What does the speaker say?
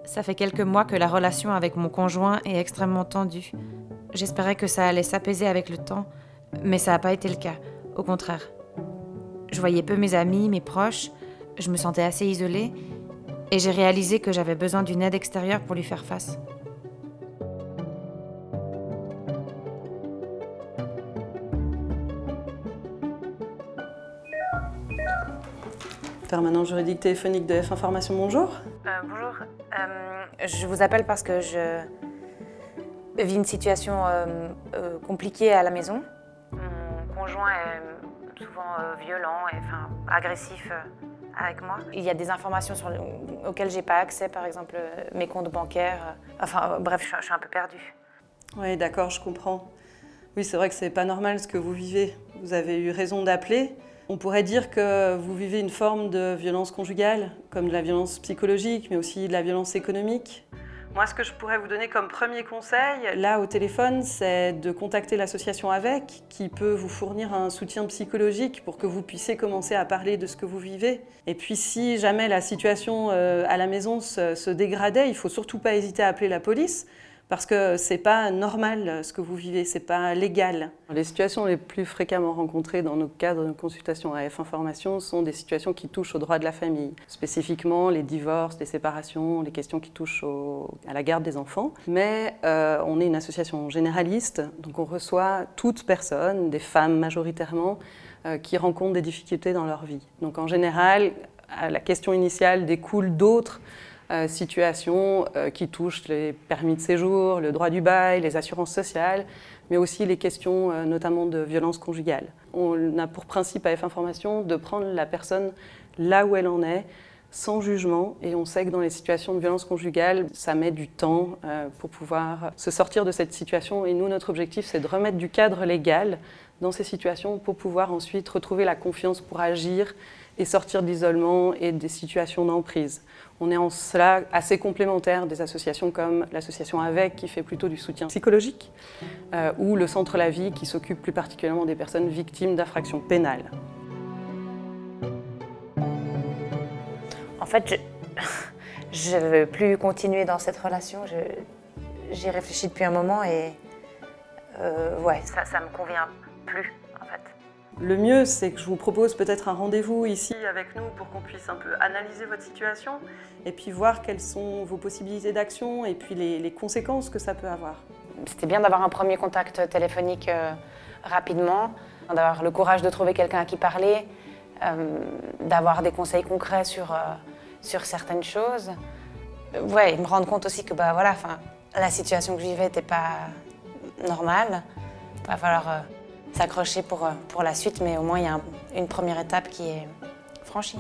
Ça fait quelques mois que la relation avec mon conjoint est extrêmement tendue. J'espérais que ça allait s'apaiser avec le temps, mais ça n'a pas été le cas, au contraire. Je voyais peu mes amis, mes proches, je me sentais assez isolée, et j'ai réalisé que j'avais besoin d'une aide extérieure pour lui faire face. Permanence juridique téléphonique de F Information, bonjour. Bonjour, je vous appelle parce que je vis une situation compliquée à la maison. Mon conjoint est souvent violent et agressif avec moi. Il y a des informations auxquelles j'ai pas accès, par exemple mes comptes bancaires. Bref, je suis un peu perdue. Oui, d'accord, je comprends. Oui, c'est vrai que c'est pas normal ce que vous vivez. Vous avez eu raison d'appeler. On pourrait dire que vous vivez une forme de violence conjugale, comme de la violence psychologique, mais aussi de la violence économique. Moi, ce que je pourrais vous donner comme premier conseil, là au téléphone, c'est de contacter l'association AVEC, qui peut vous fournir un soutien psychologique pour que vous puissiez commencer à parler de ce que vous vivez. Et puis si jamais la situation à la maison se dégradait, il ne faut surtout pas hésiter à appeler la police, parce que c'est pas normal ce que vous vivez, c'est pas légal. Les situations les plus fréquemment rencontrées dans nos cadres de consultation à F Information sont des situations qui touchent aux droits de la famille, spécifiquement les divorces, les séparations, les questions qui touchent à la garde des enfants. Mais on est une association généraliste, donc on reçoit toute personne, des femmes majoritairement, qui rencontrent des difficultés dans leur vie. Donc en général, la question initiale découle d'autres situations qui touchent les permis de séjour, le droit du bail, les assurances sociales, mais aussi les questions notamment de violence conjugale. On a pour principe à F Information de prendre la personne là où elle en est, sans jugement, et on sait que dans les situations de violence conjugale, ça met du temps pour pouvoir se sortir de cette situation, et nous, notre objectif, c'est de remettre du cadre légal dans ces situations pour pouvoir ensuite retrouver la confiance pour agir et sortir de l'isolement et des situations d'emprise. On est en cela assez complémentaires des associations comme l'association AVEC qui fait plutôt du soutien psychologique ou le Centre La Vie qui s'occupe plus particulièrement des personnes victimes d'infractions pénales. En fait, je ne veux plus continuer dans cette relation. J'y réfléchis depuis un moment et ça me convient plus en fait. Le mieux, c'est que je vous propose peut-être un rendez-vous ici avec nous pour qu'on puisse un peu analyser votre situation et puis voir quelles sont vos possibilités d'action et puis les conséquences que ça peut avoir. C'était bien d'avoir un premier contact téléphonique rapidement, d'avoir le courage de trouver quelqu'un à qui parler, d'avoir des conseils concrets sur certaines choses. Ouais, me rendre compte aussi que la situation que je vivais n'était pas normale. Il va falloir s'accrocher pour la suite, mais au moins il y a une première étape qui est franchie.